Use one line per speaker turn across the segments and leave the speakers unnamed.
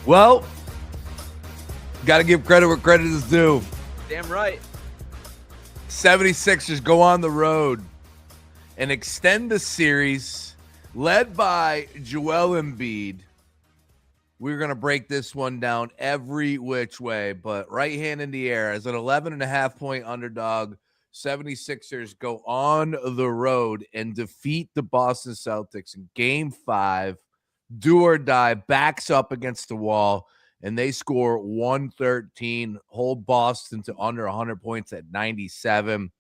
Well, got to give credit where credit is due.
Damn right.
76ers go on the road and extend the series led by Joel Embiid. We're going to break this one down every which way, but right hand in the air as an 11.5-point underdog. 76ers go on the road and defeat the Boston Celtics in Game 5. Do or die, backs up against the wall, and they score 113, hold Boston to under 100 points at 97.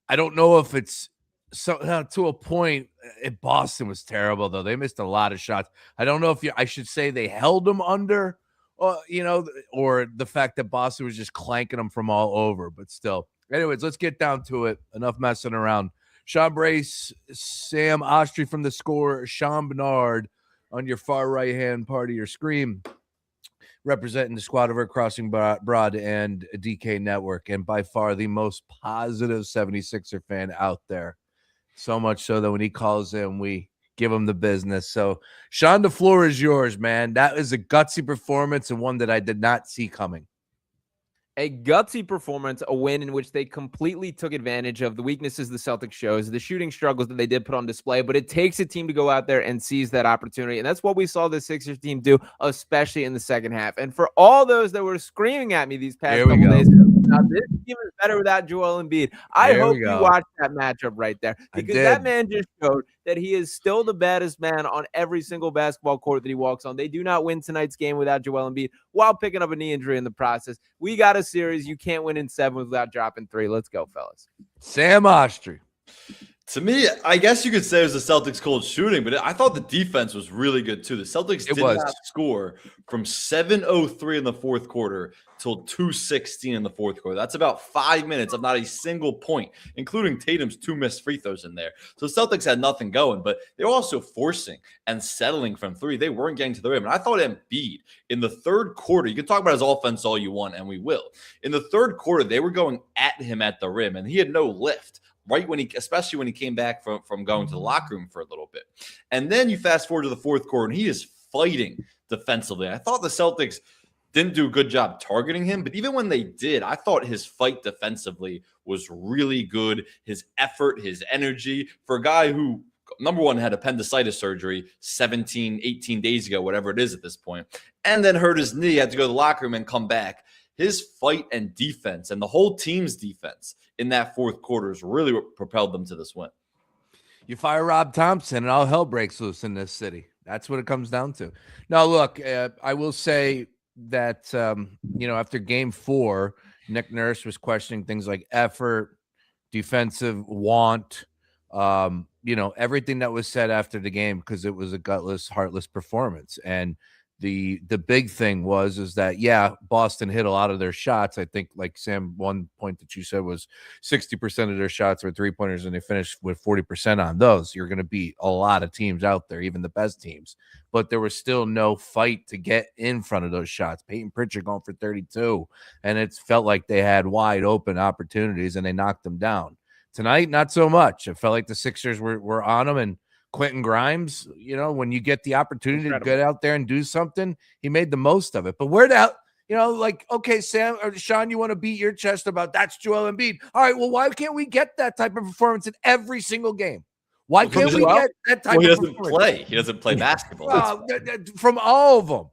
I don't know if it's to a point. Boston was terrible, though. They missed a lot of shots. I don't know if I should say they held them under, or the fact that Boston was just clanking them from all over, but still. Anyways, let's get down to it. Enough messing around. Sean Brace, Sam Ostry from The Score, Sean Bernard on your far right-hand part of your screen, representing the squad over Crossing Broad and DK Network, and by far the most positive 76er fan out there. So much so that when he calls in, we give him the business. So, Sean, the floor is yours, man. That is a gutsy performance and one that I did not see coming.
A gutsy performance, a win in which they completely took advantage of the weaknesses the Celtics shows, the shooting struggles that they did put on display, but it takes a team to go out there and seize that opportunity. And that's what we saw the Sixers team do, especially in the second half. And for all those that were screaming at me these past couple days, now this team is better without Joel Embiid. I hope you watched that matchup right there, because that man just showed that he is still the baddest man on every single basketball court that he walks on. They do not win tonight's game without Joel Embiid while picking up a knee injury in the process. We got a series. You can't win in 7 without dropping 3. Let's go, fellas.
Sam Ostry.
To me, I guess you could say it was the Celtics' cold shooting, but I thought the defense was really good too. The Celtics did not score from 7:03 in the fourth quarter till 2:16 in the fourth quarter. That's about 5 minutes of not a single point, including Tatum's 2 missed free throws in there. So the Celtics had nothing going, but they were also forcing and settling from 3. They weren't getting to the rim. And I thought Embiid in the third quarter, you can talk about his offense all you want, and we will. In the third quarter, they were going at him at the rim, and he had no lift. Right when especially when he came back from going to the locker room for a little bit. And then you fast forward to the fourth quarter, and he is fighting defensively. I thought the Celtics didn't do a good job targeting him, but even when they did, I thought his fight defensively was really good. His effort, his energy, for a guy who, number one, had appendicitis surgery 17, 18 days ago, whatever it is at this point, and then hurt his knee, had to go to the locker room and come back. His fight and defense and the whole team's defense in that fourth quarter is really what propelled them to this win.
You fire Rob Thompson and all hell breaks loose in this city. That's what it comes down to. Now, look, I will say that, after Game 4, Nick Nurse was questioning things like effort, defensive want, everything that was said after the game, because it was a gutless, heartless performance. And the big thing is that, Boston hit a lot of their shots. I think, like Sam, one point that you said was 60% of their shots were 3-pointers, and they finished with 40% on those. You're going to beat a lot of teams out there, even the best teams. But there was still no fight to get in front of those shots. Peyton Pritchard going for 32, and it felt like they had wide open opportunities, and they knocked them down. Tonight, not so much. It felt like the Sixers were on them, and Quentin Grimes, when you get the opportunity to get out there and do something, he made the most of it. But okay, Sam or Sean, you want to beat your chest about that's Joel Embiid. All right, well, why can't we get that type of performance in every single game? Why can't we get that type of performance?
He doesn't play basketball.
From all of them.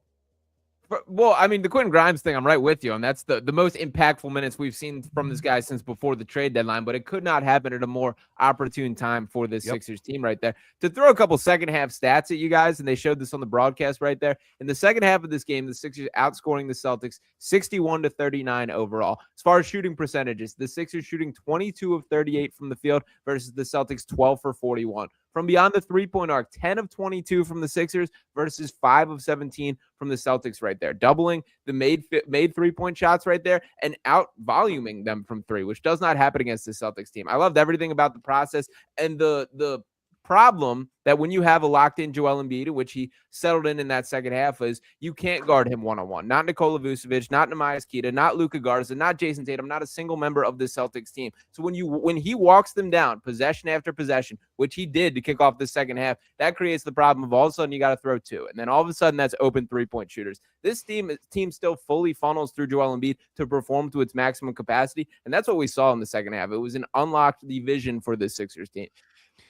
Well, I mean, the Quentin Grimes thing, I'm right with you. And that's the most impactful minutes we've seen from this guy since before the trade deadline. But it could not happen at a more opportune time for this Sixers team right there. To throw a couple second half stats at you guys, and they showed this on the broadcast right there. In the second half of this game, the Sixers outscoring the Celtics 61-39 overall. As far as shooting percentages, the Sixers shooting 22 of 38 from the field versus the Celtics 12 for 41. From beyond the three-point arc, 10 of 22 from the Sixers versus 5 of 17 from the Celtics right there. Doubling the made three-point shots right there and out-voluming them from 3, which does not happen against the Celtics team. I loved everything about the process and the problem that when you have a locked-in Joel Embiid, which he settled in that second half, is you can't guard him one-on-one. Not Nikola Vucevic, not Neemias Queta, not Luka Garza, not Jason Tatum, not a single member of the Celtics team. So when he walks them down possession after possession, which he did to kick off the second half, that creates the problem of all of a sudden you got to throw two. And then all of a sudden that's open three-point shooters. This team still fully funnels through Joel Embiid to perform to its maximum capacity. And that's what we saw in the second half. It was an unlocked division for the Sixers team.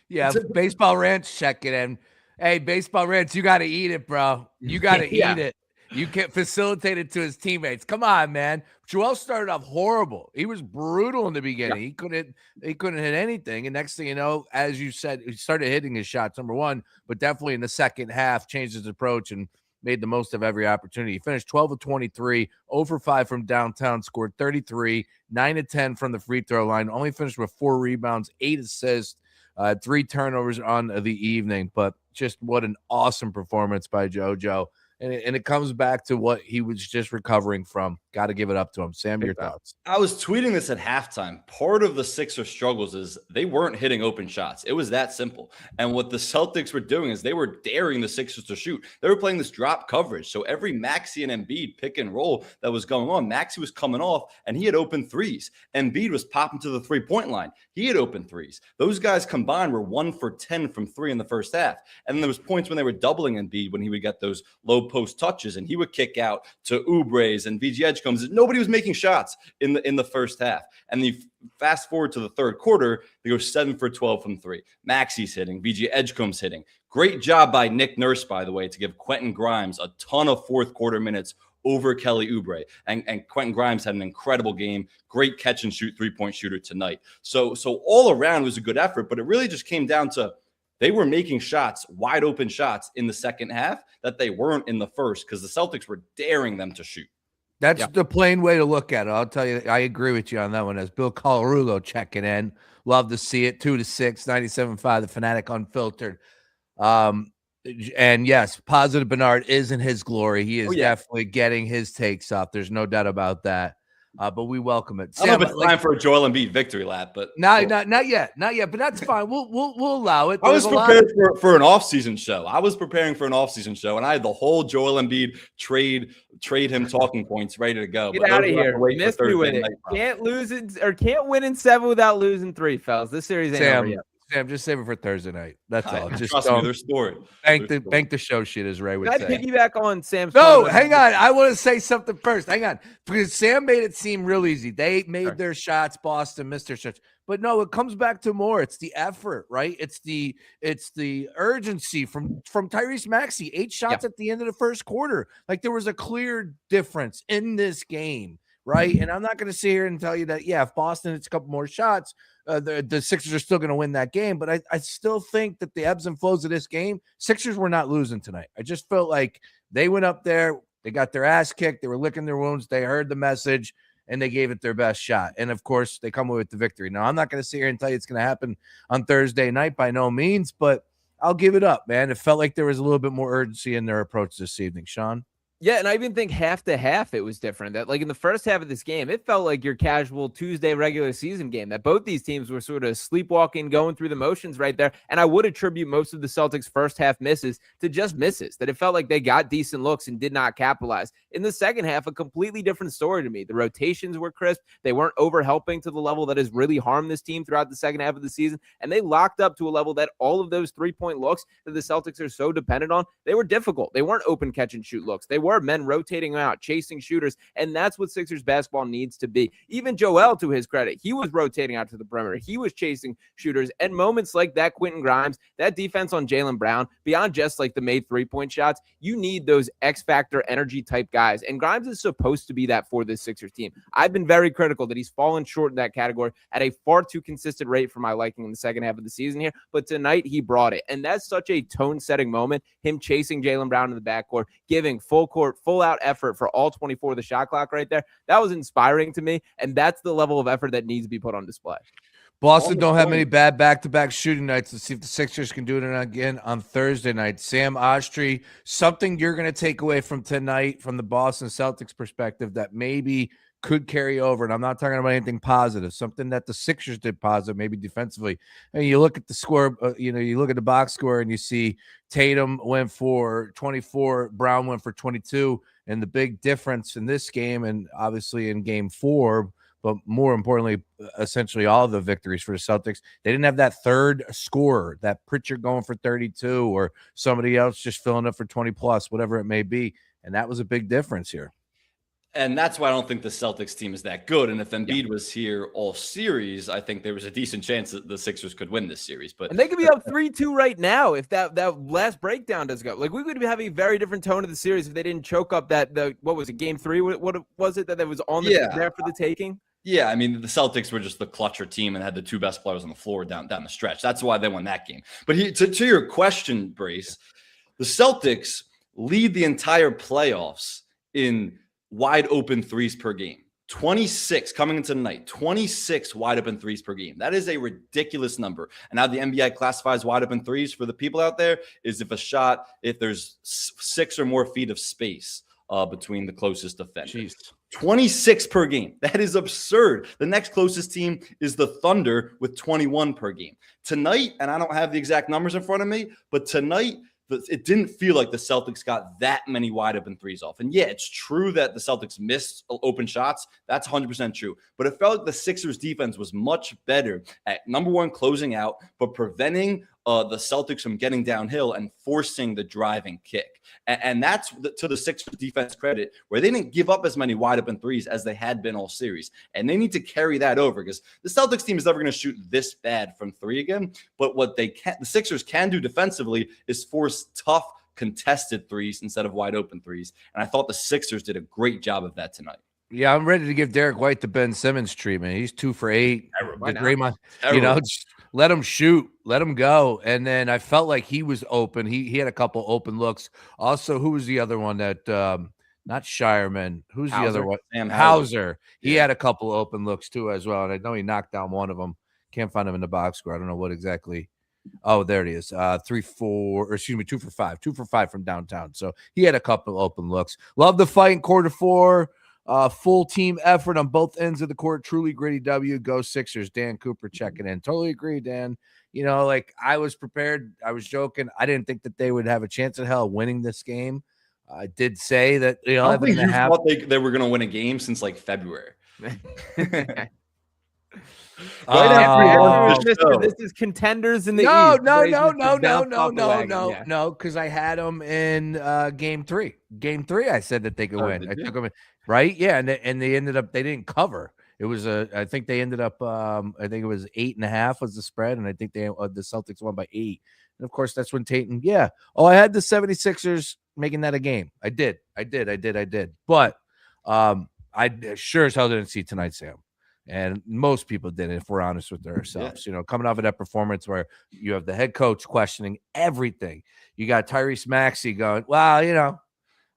Yeah, Baseball Ranch checking in. Hey, Baseball Ranch, you got to eat it, bro. You got to eat it. You can't facilitate it to his teammates. Come on, man. Joel started off horrible. He was brutal in the beginning. Yeah. He couldn't hit anything. And next thing you know, as you said, he started hitting his shots, number one, but definitely in the second half changed his approach and made the most of every opportunity. He finished 12 of 23, 0 for 5 from downtown, scored 33, 9 of 10 from the free throw line, only finished with 4 rebounds, 8 assists. 3 turnovers on the evening, but just what an awesome performance by JoJo. And it comes back to what he was just recovering from. Got to give it up to him. Sam, your thoughts?
I was tweeting this at halftime. Part of the Sixers' struggles is they weren't hitting open shots. It was that simple. And what the Celtics were doing is they were daring the Sixers to shoot. They were playing this drop coverage. So every Maxey and Embiid pick and roll that was going on, Maxey was coming off and he had open threes. Embiid was popping to the three-point line. He had open threes. Those guys combined were 1 for 10 from 3 in the first half. And then there was points when they were doubling Embiid when he would get those low post touches and he would kick out to Oubre's and VG Edgecombe. Nobody was making shots in the first half. And then you fast forward to the third quarter, they go 7 for 12 from 3. Maxey's hitting, VG Edgecombe's hitting. Great job by Nick Nurse, by the way, to give Quentin Grimes a ton of fourth quarter minutes over Kelly Oubre. And Quentin Grimes had an incredible game. Great catch and shoot three-point shooter tonight. So all around was a good effort, but it really just came down to they were making shots, wide open shots in the second half that they weren't in the first because the Celtics were daring them to shoot.
That's the plain way to look at it. I'll tell you, I agree with you on that one. As Bill Colarulo checking in. Love to see it. 2-6, 97.5, The Fanatic Unfiltered. And yes, Positive Bernard is in his glory. He is definitely getting his takes off. There's no doubt about that. But we welcome it.
Sam, I don't know if it's time for a Joel Embiid victory lap, but
not yet, but that's fine. We'll allow it.
I was prepared for an off-season show. I was preparing for an off-season show, and I had the whole Joel Embiid trade him talking points ready to go.
Get out of here! Missed me with it. Can't lose it or can't win in 7 without losing 3, fellas. This series ain't over yet.
Sam, just save it for Thursday night. That's all. Just
trust me, their story.
Bank the show shit, as Ray would say.
Can I piggyback on Sam's?
No, hang on. I want to say something first. Hang on, because Sam made it seem real easy. They made their shots. Boston missed their shots. But no, it comes back to more. It's the effort, right? It's the urgency from Tyrese Maxey. 8 shots at the end of the first quarter. Like there was a clear difference in this game, right? And I'm not going to sit here and tell you that, if Boston hits a couple more shots, the Sixers are still going to win that game. But I still think that the ebbs and flows of this game, Sixers were not losing tonight. I just felt like they went up there, they got their ass kicked, they were licking their wounds, they heard the message, and they gave it their best shot. And, of course, they come away with the victory. Now, I'm not going to sit here and tell you it's going to happen on Thursday night by no means, but I'll give it up, man. It felt like there was a little bit more urgency in their approach this evening. Sean?
Yeah, and I even think half to half it was different. That like in the first half of this game, it felt like your casual Tuesday regular season game, that both these teams were sort of sleepwalking, going through the motions right there. And I would attribute most of the Celtics' first half misses to just misses, that it felt like they got decent looks and did not capitalize. In the second half, a completely different story to me. The rotations were crisp. They weren't over-helping to the level that has really harmed this team throughout the second half of the season. And they locked up to a level that all of those three-point looks that the Celtics are so dependent on, they were difficult. They weren't open catch and shoot looks. They were men rotating out, chasing shooters, and that's what Sixers basketball needs to be. Even Joel, to his credit, he was rotating out to the perimeter. He was chasing shooters, and moments like that, Quentin Grimes, that defense on Jaylen Brown, beyond just like the made three-point shots, you need those X-factor energy type guys, and Grimes is supposed to be that for this Sixers team. I've been very critical that he's fallen short in that category at a far too consistent rate for my liking in the second half of the season here, but tonight he brought it, and that's such a tone-setting moment, him chasing Jaylen Brown in the backcourt, giving full court, full-out effort for all 24 of the shot clock right there. That was inspiring to me, and that's the level of effort that needs to be put on display.
Boston don't have many bad back-to-back shooting nights. Let's see if the Sixers can do it again on Thursday night. Sam Ostry, something you're going to take away from tonight from the Boston Celtics perspective that maybe could carry over. And I'm not talking about anything positive, something that the Sixers did positive, maybe defensively. And you look at the score, you look at the box score and you see Tatum went for 24, Brown went for 22. And the big difference in this game, and obviously in game 4, but more importantly, essentially all of the victories for the Celtics, they didn't have that third scorer, that Pritchard going for 32 or somebody else just filling up for 20 plus, whatever it may be. And that was a big difference here.
And that's why I don't think the Celtics team is that good. And if Embiid was here all series, I think there was a decent chance that the Sixers could win this series.
And they could be up 3-2 right now if that last breakdown does go. Like, we could have a very different tone of the series if they didn't choke up what was it, game 3? What was it that was on there for the taking?
Yeah, I mean, the Celtics were just the clutcher team and had the 2 best players on the floor down the stretch. That's why they won that game. But to your question, Brace, the Celtics lead the entire playoffs in wide open threes per game. 26 coming into tonight, 26 wide open threes per game. That is a ridiculous number. And how the NBA classifies wide open threes for the people out there is if there's 6 or more feet of space between the closest defenders. 26 per game. That is absurd. The next closest team is the Thunder with 21 per game. Tonight, and I don't have the exact numbers in front of me, but tonight, it didn't feel like the Celtics got that many wide open threes off. And yeah, it's true that the Celtics missed open shots. That's 100% true. But it felt like the Sixers defense was much better at, number one, closing out, but preventing the Celtics from getting downhill and forcing the driving kick. And that's to the Sixers defense credit, where they didn't give up as many wide open threes as they had been all series. And they need to carry that over, because the Celtics team is never going to shoot this bad from 3 again. But what the Sixers can do defensively is force tough contested threes instead of wide open threes. And I thought the Sixers did a great job of that tonight.
Yeah, I'm ready to give Derek White the Ben Simmons treatment. He's 2 for 8. Just let him shoot, let him go. And then I felt like he was open. He had a couple open looks. Also, who was the other one that not Shireman? Who's the other one?
Sam
Hauser. He had a couple open looks too as well. And I know he knocked down one of them. Can't find him in the box score. I don't know what exactly. Oh, there it is. 2 for 5. 2 for 5 from downtown. So he had a couple open looks. Love the fight in quarter 4. Full team effort on both ends of the court. Truly gritty W. Go Sixers. Dan Cooper checking in. Totally agree, Dan. Like, I was prepared. I was joking. I didn't think that they would have a chance in hell winning this game. I did say that.
I don't think you thought they were going to win a game since like February.
This is contenders in the
East. No. Because I had them in game 3. Game 3, I said that they could win. I took them in, right. Yeah, and they ended up. They didn't cover. It was I think they ended up. I think it was 8.5 was the spread, and I think the Celtics won by 8. And of course, that's when Tatum. Yeah. Oh, I had the 76ers making that a game. I did. But I sure as hell didn't see tonight, Sam. And most people didn't, if we're honest with ourselves. Coming off of that performance where you have the head coach questioning everything. You got Tyrese Maxey going, well,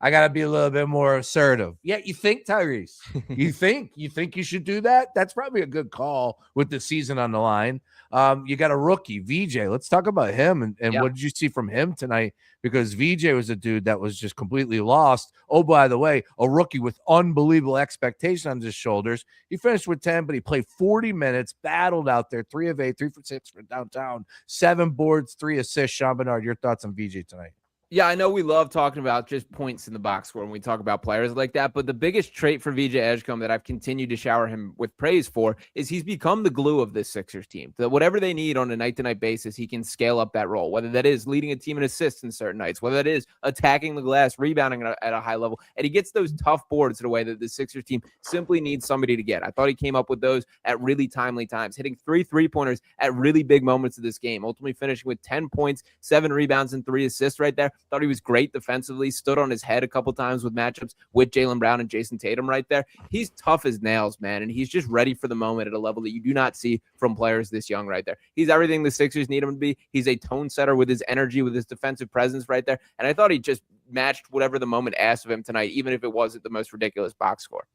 I got to be a little bit more assertive. Yeah, you think, Tyrese? You think you should do that? That's probably a good call with the season on the line. You got a rookie, VJ. Let's talk about him. And what did you see from him tonight? Because VJ was a dude that was just completely lost. Oh, by the way, a rookie with unbelievable expectation on his shoulders. He finished with 10, but he played 40 minutes, battled out there, 3 of 8, 3 for 6 for downtown, 7 boards, 3 assists. Sean Bernard, your thoughts on VJ tonight?
Yeah, I know we love talking about just points in the box score when we talk about players like that, but the biggest trait for VJ Edgecombe that I've continued to shower him with praise for is he's become the glue of this Sixers team. That whatever they need on a night-to-night basis, he can scale up that role, whether that is leading a team in assists in certain nights, whether that is attacking the glass, rebounding at a high level, and he gets those tough boards in a way that the Sixers team simply needs somebody to get. I thought he came up with those at really timely times, hitting 3 3-pointers at really big moments of this game, ultimately finishing with 10 points, 7 rebounds, and 3 assists right there. Thought he was great defensively, stood on his head a couple times with matchups with Jaylen Brown and Jason Tatum right there. He's tough as nails, man, and he's just ready for the moment at a level that you do not see from players this young right there. He's everything the Sixers need him to be. He's a tone setter with his energy, with his defensive presence right there, and I thought he just matched whatever the moment asked of him tonight, even if it wasn't the most ridiculous box score.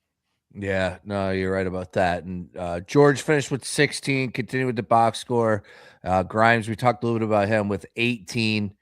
Yeah, no, you're right about that. And George finished with 16, continued with the box score. Grimes, we talked a little bit about him with 18.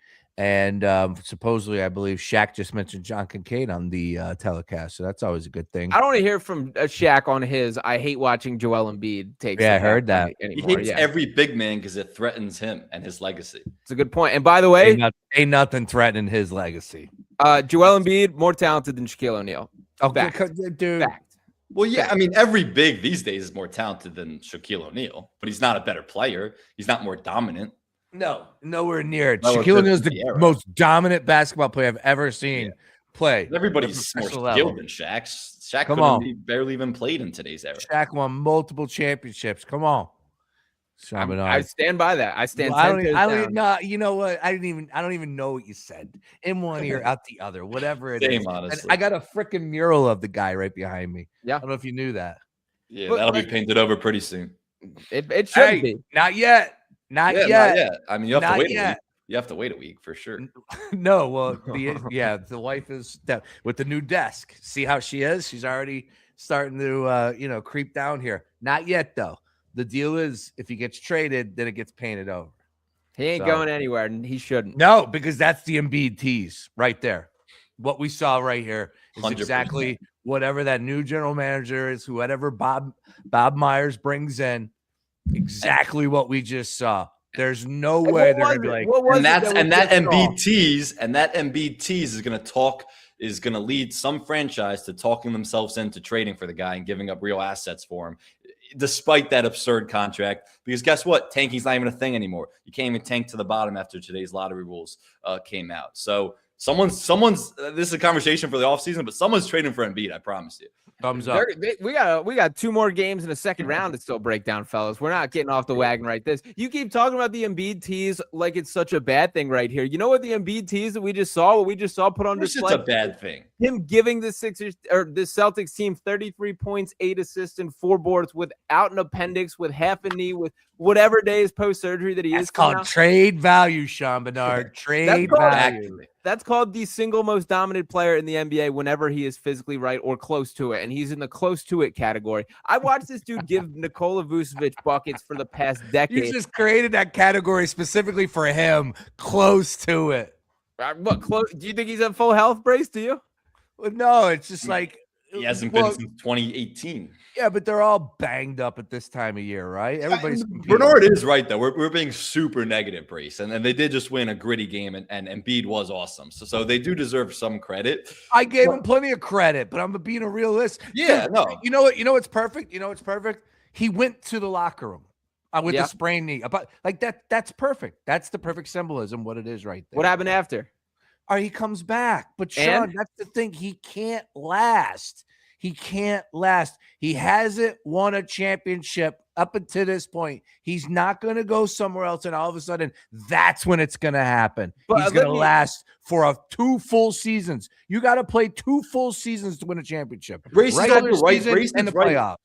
And supposedly, I believe Shaq just mentioned John Kincaid on the telecast, so that's always a good thing.
I don't want to hear from Shaq on his. I hate watching Joel Embiid take.
Yeah, I heard that.
He hates every big man because it threatens him and his legacy.
It's a good point. And by the way,
ain't nothing threatening his legacy.
Joel Embiid more talented than Shaquille O'Neal.
Okay, dude.
Fact.
Well, yeah, I mean, every big these days is more talented than Shaquille O'Neal, but he's not a better player. He's not more dominant.
No, nowhere near it. Shaquille O'Neal is the most dominant basketball player I've ever seen play.
Everybody's more skilled than Shaq. Shaq barely even played in today's era.
Shaq won multiple championships. Come on.
I stand by that. I stand.
I don't know. You know what? I don't even know what you said. In one ear, out the other. Whatever it is.
Honestly.
I got a freaking mural of the guy right behind me.
Yeah.
I don't know if you knew that.
Yeah, that'll be painted over pretty soon.
It should be.
Not yet. Not yet.
I mean, you have to wait a week. You have to wait a week for sure.
No, well, the wife is with the new desk. See how she is? She's already starting to creep down here. Not yet though. The deal is if he gets traded, then it gets painted over.
He ain't going anywhere, and he shouldn't.
No, because that's the Embiid tease right there. What we saw right here is 100%. Exactly whatever that new general manager is, whoever Bob Myers brings in. Exactly what we just saw. There's no way they're gonna be like,
that Embiid tease is gonna lead some franchise to talking themselves into trading for the guy and giving up real assets for him, despite that absurd contract. Because guess what? Tanking's not even a thing anymore. You can't even tank to the bottom after today's lottery rules came out. So someone's this is a conversation for the offseason, but someone's trading for Embiid, I promise you.
Thumbs up.
We got 2 more games in the second round to still break down, fellas. We're not getting off the wagon right this. You keep talking about the Embiid tease like it's such a bad thing right here. You know what the Embiid tease that we just saw put on display?
It's a bad thing.
Him giving the Celtics team 33 points, 8 assists, and 4 boards without an appendix, with half a knee, with whatever day is post-surgery that he is.
That's called trade value, Sean Bernard. Trade value.
That's called the single most dominant player in the NBA whenever he is physically right or close to it, and he's in the close to it category. I watched this dude give Nikola Vucevic buckets for the past decade.
You just created that category specifically for him, close to it.
What, close? Do you think he's at full health, Brace? Do you?
Well, no, it's just like
he hasn't been since 2018.
Yeah, but they're all banged up at this time of year, right? Everybody's
Bernard is right though. We're being super negative, Brace, and they did just win a gritty game, and Embiid was awesome. So they do deserve some credit.
I gave him plenty of credit, but I'm being a realist.
Yeah, no.
You know what? You know what's perfect? You know what's perfect? He went to the locker room with the sprained knee. But like that's perfect. That's the perfect symbolism. What it is right there.
What happened after?
Or he comes back, but Sean, that's the thing. He can't last. He can't last. He hasn't won a championship up until this point. He's not going to go somewhere else, and all of a sudden, that's when it's going to happen. But he's going to last for 2 full seasons. You got to play 2 full seasons to win a championship. Regular season and the playoffs.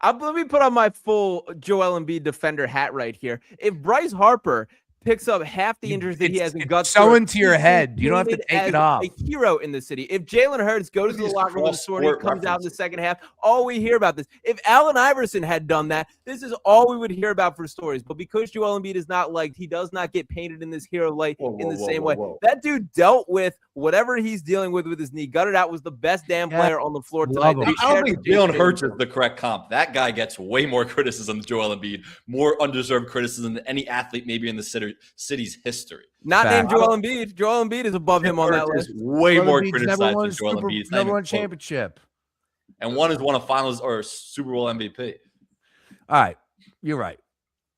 Let me put on my full Joel Embiid defender hat right here. If Bryce Harper picks up half the injuries that he has in guts,
so into your head, you don't have to take it off.
A hero in the city. If Jalen Hurts goes to the locker room with a sword, he comes out in the second half, all we hear about this. If Allen Iverson had done that, this is all we would hear about for stories. But because Joel Embiid is not liked, he does not get painted in this hero light in the same way. That dude dealt with whatever he's dealing with his knee. Gutted out, was the best damn player on the floor tonight.
I don't think Jalen Hurts is the correct comp. That guy gets way more criticism than Joel Embiid, more undeserved criticism than any athlete maybe in the city's history.
Not named Joel Embiid. Joel Embiid is above him on that list.
Way more criticized than Joel Embiid.
Never won championship.
And one is won a finals or Super Bowl MVP.
All right. You're right.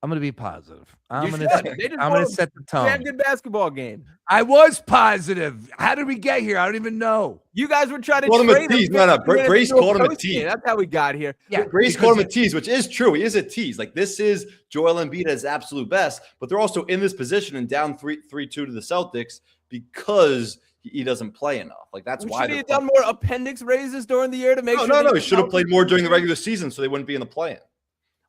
I'm going to be positive. I'm going to set the tone.
They had a good basketball game.
I was positive. How did we get here? I don't even know.
You guys were trying to trade him.
No. Brace called him a tease.
That's how we got here.
Yeah, Brace called him a tease, which is true. He is a tease. Like, this is Joel Embiid at his absolute best, but they're also in this position and down 3-2 to the Celtics because he doesn't play enough. Like, that's why
he done more appendix raises during the year to make sure.
No. He should have played more during the regular season so they wouldn't be in the play-in.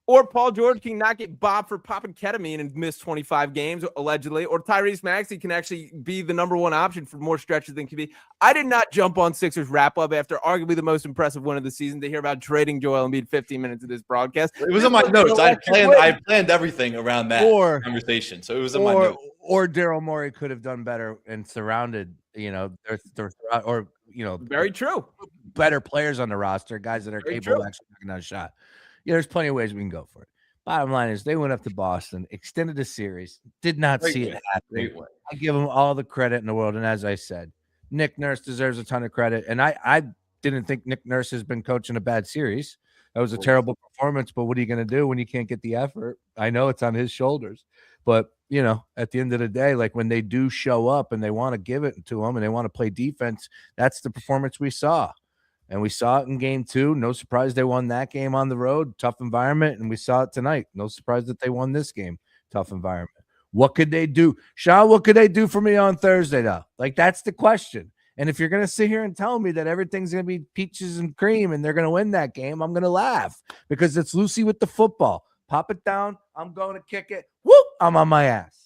Or Paul George can not get bopped for popping ketamine and miss 25 games, allegedly. Or Tyrese Maxey can actually be the number one option for more stretches than QB. I did not jump on Sixers wrap-up after arguably the most impressive win of the season to hear about trading Joel Embiid 15 minutes of this broadcast.
It was in my notes. I planned everything around that conversation. So it was in my notes.
Or Daryl Morey could have done better and surrounded,
very true.
Better players on the roster, guys that are capable of actually knocking down a shot. Yeah, there's plenty of ways we can go for it. Bottom line is they went up to Boston, extended the series, did not see it happening. I give them all the credit in the world. And as I said, Nick Nurse deserves a ton of credit. And I didn't think Nick Nurse has been coaching a bad series. That was a terrible performance, but what are you going to do when you can't get the effort? I know it's on his shoulders. But, at the end of the day, like when they do show up and they want to give it to them and they want to play defense, that's the performance we saw. And we saw it in game 2. No surprise they won that game on the road. Tough environment. And we saw it tonight. No surprise that they won this game. Tough environment. What could they do? Sean, what could they do for me on Thursday, though? Like, that's the question. And if you're going to sit here and tell me that everything's going to be peaches and cream and they're going to win that game, I'm going to laugh because it's Lucy with the football. Pop it down. I'm going to kick it. Whoop! I'm on my ass.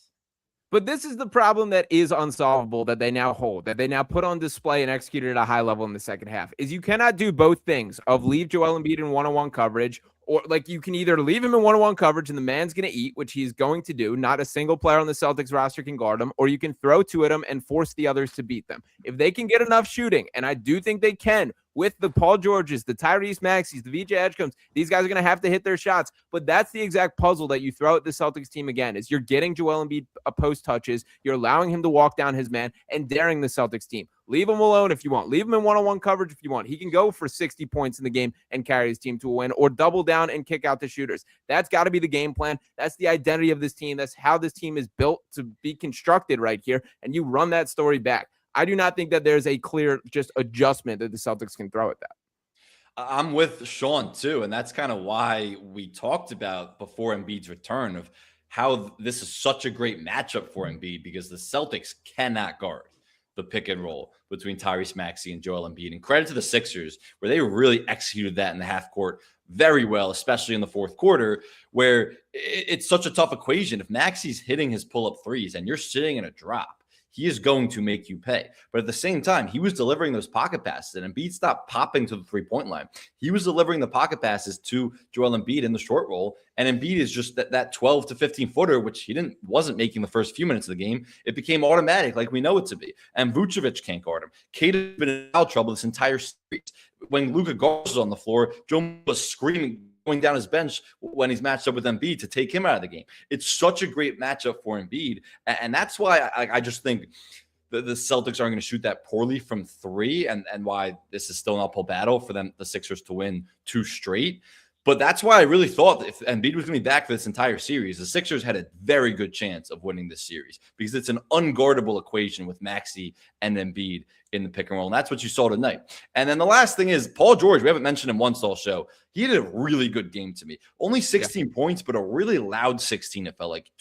But this is the problem that is unsolvable that they now hold, that they now put on display and executed at a high level in the second half, is you cannot do both things of leave Joel Embiid in one-on-one coverage, or like you can either leave him in one-on-one coverage and the man's going to eat, which he's going to do. Not a single player on the Celtics roster can guard him, or you can throw two at him and force the others to beat them. If they can get enough shooting, and I do think they can, with the Paul Georges, the Tyrese Maxeys, the VJ Edgecombe, these guys are going to have to hit their shots. But that's the exact puzzle that you throw at the Celtics team again, is you're getting Joel Embiid post touches, you're allowing him to walk down his man, and daring the Celtics team. Leave him alone if you want. Leave him in one-on-one coverage if you want. He can go for 60 points in the game and carry his team to a win, or double down and kick out the shooters. That's got to be the game plan. That's the identity of this team. That's how this team is built to be constructed right here, and you run that story back. I do not think that there's a clear just adjustment that the Celtics can throw at that.
I'm with Sean too, and that's kind of why we talked about before Embiid's return of how this is such a great matchup for Embiid, because the Celtics cannot guard the pick and roll between Tyrese Maxey and Joel Embiid. And credit to the Sixers, where they really executed that in the half court very well, especially in the fourth quarter, where it's such a tough equation. If Maxey's hitting his pull-up threes and you're sitting in a drop, he is going to make you pay. But at the same time, he was delivering those pocket passes, and Embiid stopped popping to the three-point line. He was delivering the pocket passes to Joel Embiid in the short roll, and Embiid is just that 12 to 15-footer, which he wasn't making the first few minutes of the game. It became automatic like we know it to be. And Vucevic can't guard him. Cade has been in foul trouble this entire series. When Luka Garza was on the floor, Joe was screaming, going down his bench when he's matched up with Embiid to take him out of the game. It's such a great matchup for Embiid. And that's why I just think the Celtics aren't going to shoot that poorly from three, and why this is still an uphill battle for them, the Sixers, to win 2 straight. But that's why I really thought that if Embiid was going to be back for this entire series, the Sixers had a very good chance of winning this series, because it's an unguardable equation with Maxey and Embiid in the pick and roll. And that's what you saw tonight. And then the last thing is Paul George. We haven't mentioned him once all show. He had a really good game to me. Only 16 points, but a really loud 16. It felt like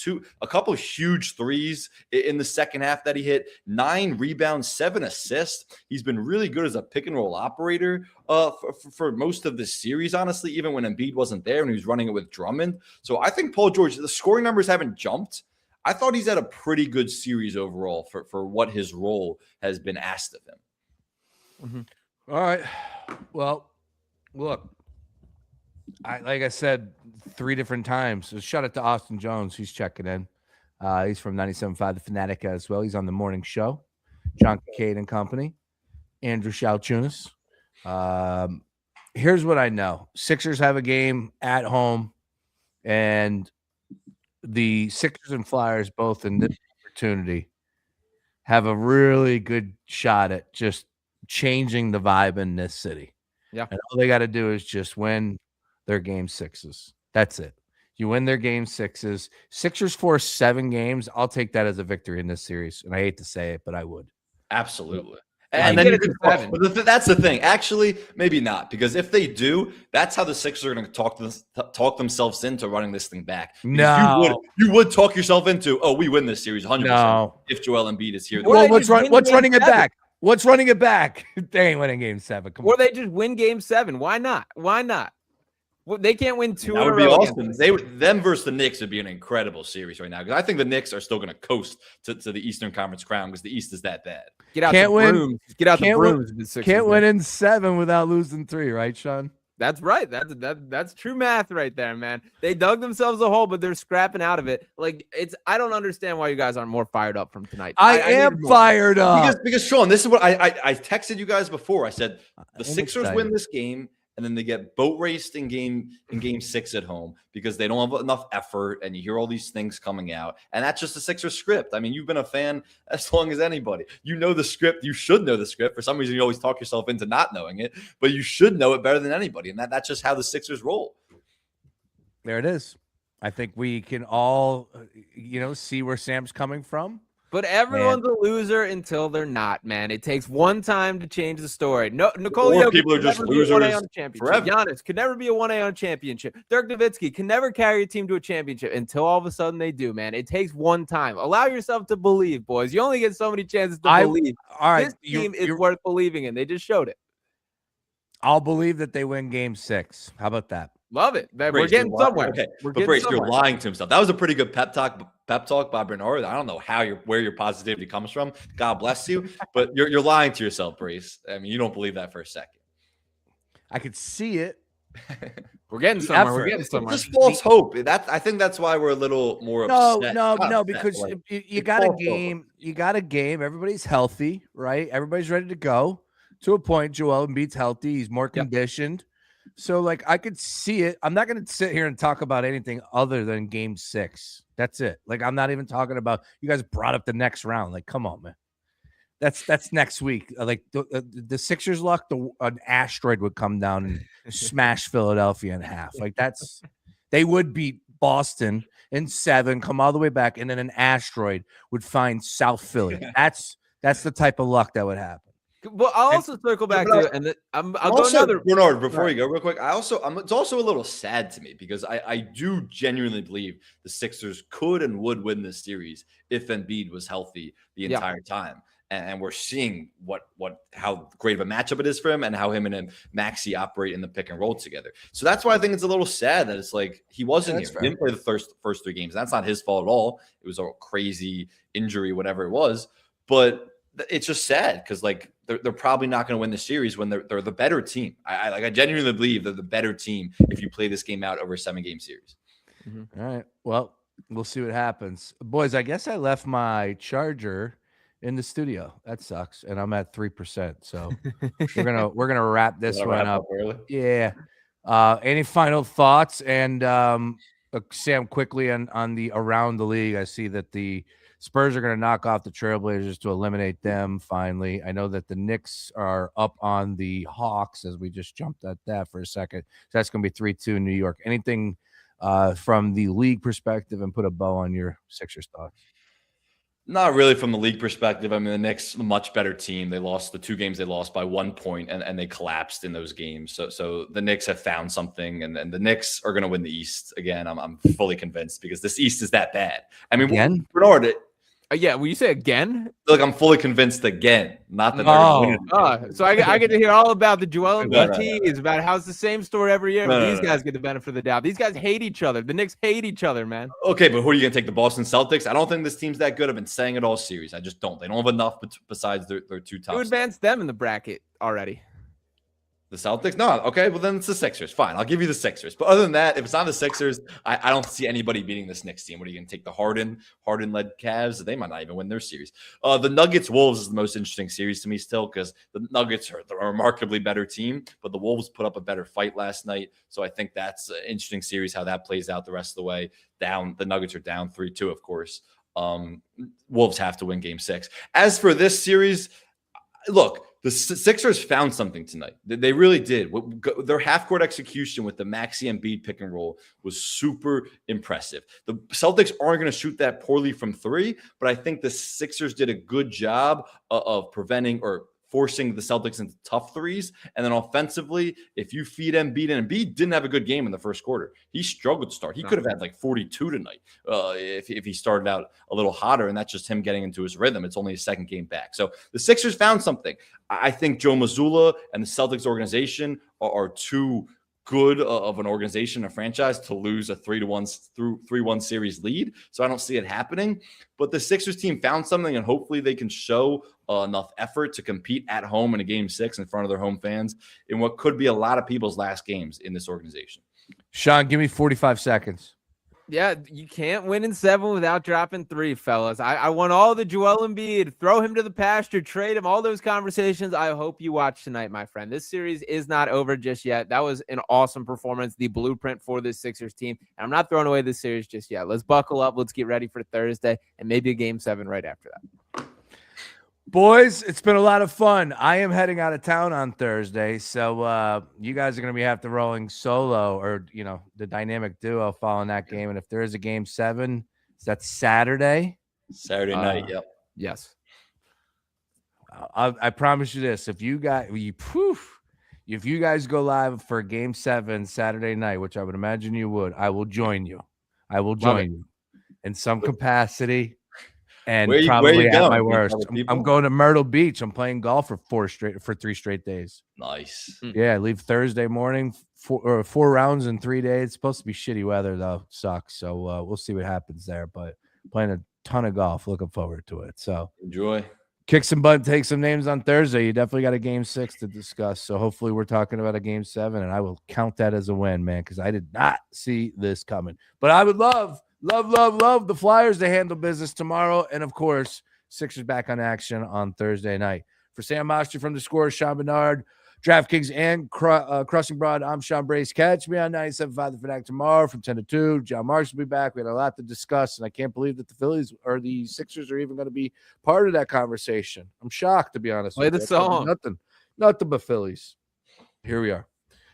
a couple of huge threes in the second half that he hit, 9 rebounds, 7 assists. He's been really good as a pick and roll operator for most of this series, honestly, even when Embiid wasn't there and he was running it with Drummond. So I think Paul George, the scoring numbers haven't jumped. I thought he's had a pretty good series overall for what his role has been asked of him.
Mm-hmm. All right. Well, look, like I said 3 different times, so shout out to Austin Jones. He's checking in. He's from 97.5 The Fanatic as well. He's on the morning show. John Kincaid and company. Andrew Shalchunas. Here's what I know. Sixers have a game at home, and the Sixers and Flyers both in this opportunity have a really good shot at just changing the vibe in this city.
Yeah.
And all they got to do is just win their game 6s. That's it. You win their game 6s. Sixers force 7 games. I'll take that as a victory in this series. And I hate to say it, but I would.
Absolutely. And then that's the thing. Actually, maybe not, because if they do, that's how the Sixers are going to talk themselves into running this thing back.
No,
you would talk yourself into, we win this series 100%.
No.
If Joel Embiid is here.
Well, what's running it back? What's running it back? They ain't winning game 7. Come on.
Or they just win game 7. Why not? Why not? Well, they can't win two.
That
in
would
a
be
row
awesome.
against
Them versus the Knicks would be an incredible series right now, because I think the Knicks are still going to coast to the Eastern Conference crown, because the East is that bad.
Get out
Can't
the
win.
brooms. Get out the
Can't win-
brooms. The Sixers,
Can't
man.
win in 7 without losing 3, right, Sean?
That's right. That's true math right there, man. They dug themselves a hole, but they're scrapping out of it. Like, I don't understand why you guys aren't more fired up from tonight.
I
need
am
more.
fired up.
Because Sean, this is what I texted you guys before. I said the
I'm
Sixers
excited.
win this game, and then they get boat raced in game 6 at home because they don't have enough effort, and you hear all these things coming out. And that's just the Sixers script. I mean, you've been a fan as long as anybody. You know the script. You should know the script. For some reason, you always talk yourself into not knowing it, but you should know it better than anybody. And that's just how the Sixers roll.
There it is. I think we can all, see where Sam's coming from.
But everyone's a loser until they're not, man. It takes one time to change the story. No, Nikola
Or
Jokic
people are
could
just
never be a 1A
losers
on a championship.
forever.
Giannis could never be a 1A on a championship. Dirk Nowitzki can never carry a team to a championship until all of a sudden they do, man. It takes one time. Allow yourself to believe, boys. You only get so many chances to believe.
All right,
This team is worth believing in. They just showed it.
I'll believe that they win game 6. How about that?
Love it. We're
Brace,
getting
you're lying.
somewhere.
Okay,
We're
but
getting
Brace,
somewhere.
you're lying to himself. That was a pretty good pep talk by Bernard. I don't know where your positivity comes from. God bless you, but you're lying to yourself, Brace. I mean, you don't believe that for a second.
I could see it.
We're getting
The
somewhere. We're
effort.
getting somewhere.
Just false hope. I think that's why we're a little more upset. Not upset,
because
like,
you got a game. You got a game. Everybody's healthy, right? Everybody's ready to go. To a point, Joel Embiid's healthy. He's more conditioned. So, like, I could see it. I'm not going to sit here and talk about anything other than game 6. That's it. Like, I'm not even talking about – you guys brought up the next round. Like, come on, man. That's next week. Like, the Sixers luck, an asteroid would come down and smash Philadelphia in half. Like, they would beat Boston in 7, come all the way back, and then an asteroid would find South Philly. That's the type of luck that would happen.
Well, I'll also circle back to it, and I'll go another.
Bernard, before you go, real quick, it's also a little sad to me because I do genuinely believe the Sixers could and would win this series if Embiid was healthy the entire time. And we're seeing how great of a matchup it is for him and how him and Maxey operate in the pick and roll together. So that's why I think it's a little sad that it's like he wasn't here. He didn't play the first 3 games. That's not his fault at all. It was a crazy injury, whatever it was. But it's just sad because like they're probably not going to win the series when they're the better team. I genuinely believe they're the better team if you play this game out over a 7-game series.
Mm-hmm. All right. Well, we'll see what happens. Boys, I guess I left my charger in the studio. That sucks. And I'm at 3%. So we're gonna wrap this one up.
Early?
Yeah. Any final thoughts? And Sam, quickly on the around the league, I see that the Spurs are going to knock off the Trailblazers to eliminate them finally. I know that the Knicks are up on the Hawks, as we just jumped at that for a second. So that's going to be 3-2 in New York. Anything from the league perspective, and put a bow on your Sixers thoughts?
Not really from the league perspective. I mean, the Knicks, a much better team. They lost the 2 games they lost by 1 point, and they collapsed in those games. So the Knicks have found something, and the Knicks are going to win the East again. I'm fully convinced because this East is that bad. I mean,
again?
Bernard,
yeah, will you say again?
Look, I'm fully convinced again. Not that they're going to win it.
So I get to hear all about the Joel
No,
Embiid tease, about how it's the same story every year. These guys get the benefit of the doubt. These guys hate each other. The Knicks hate each other, man.
Okay, but who are you going to take? The Boston Celtics? I don't think this team's that good. I've been saying it all series. I just don't. They don't have enough besides their 2 tops.
Who advanced them in the bracket already?
The Celtics? No. Okay, well, then it's the Sixers. Fine. I'll give you the Sixers. But other than that, if it's not the Sixers, I don't see anybody beating this Knicks team. What are you going to take? The Harden-led Cavs? They might not even win their series. The Nuggets-Wolves is the most interesting series to me still because the Nuggets are a remarkably better team, but the Wolves put up a better fight last night. So I think that's an interesting series, how that plays out the rest of the way. The Nuggets are down 3-2, of course. Wolves have to win game 6. As for this series, look, the Sixers found something tonight. They really did. Their half-court execution with the Maxey and Embiid pick and roll was super impressive. The Celtics aren't going to shoot that poorly from 3, but I think the Sixers did a good job of preventing or forcing the Celtics into tough threes. And then offensively, if you feed Embiid, and Embiid didn't have a good game in the first quarter. He struggled to start. He could have had like 42 tonight if he started out a little hotter, and that's just him getting into his rhythm. It's only his 2nd game back. So the Sixers found something. I think Joe Mazzulla and the Celtics organization are 2 good of an organization, a franchise, to lose a 3-1 series lead. So I don't see it happening. But the Sixers team found something, and hopefully they can show enough effort to compete at home in a game 6 in front of their home fans in what could be a lot of people's last games in this organization.
Sean, give me 45 seconds.
Yeah, you can't win in 7 without dropping 3, fellas. I want all the Joel Embiid, throw him to the pasture, trade him, all those conversations. I hope you watch tonight, my friend. This series is not over just yet. That was an awesome performance, the blueprint for this Sixers team. And I'm not throwing away this series just yet. Let's buckle up. Let's get ready for Thursday and maybe a game 7 right after that.
Boys, it's been a lot of fun. I am heading out of town on Thursday, so you guys are going to be rolling solo, or the dynamic duo following that game. And if there is a game 7, is that Saturday?
Saturday night, yep.
Yes.
I promise you this: if you guys go live for game 7 Saturday night, which I would imagine you would, I will join you. I will join you in some capacity. And probably at my worst. I'm going to Myrtle Beach. I'm playing golf for 3 straight days.
Nice.
Yeah, I leave Thursday morning, 4 rounds in 3 days. It's supposed to be shitty weather though. Sucks. So we'll see what happens there. But playing a ton of golf. Looking forward to it. So
enjoy.
Kick some butt, take some names on Thursday. You definitely got a game 6 to discuss. So hopefully we're talking about a game 7, and I will count that as a win, man, because I did not see this coming. But I would love the Flyers to handle business tomorrow. And, of course, Sixers back on action on Thursday night. For Sam Mostry from The Score, Sean Bernard, DraftKings, and Crossing Broad, I'm Sean Brace. Catch me on 97.5 The Fanatic tomorrow from 10 to 2. John Marks will be back. We had a lot to discuss, and I can't believe that the Phillies or the Sixers are even going to be part of that conversation. I'm shocked, to be honest.
Play the song.
Nothing but Phillies. Here we are.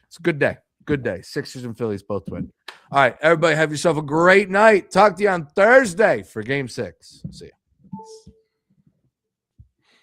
It's a good day. Good day. Sixers and Phillies both win. All right, everybody, have yourself a great night. Talk to you on Thursday for game 6. See ya.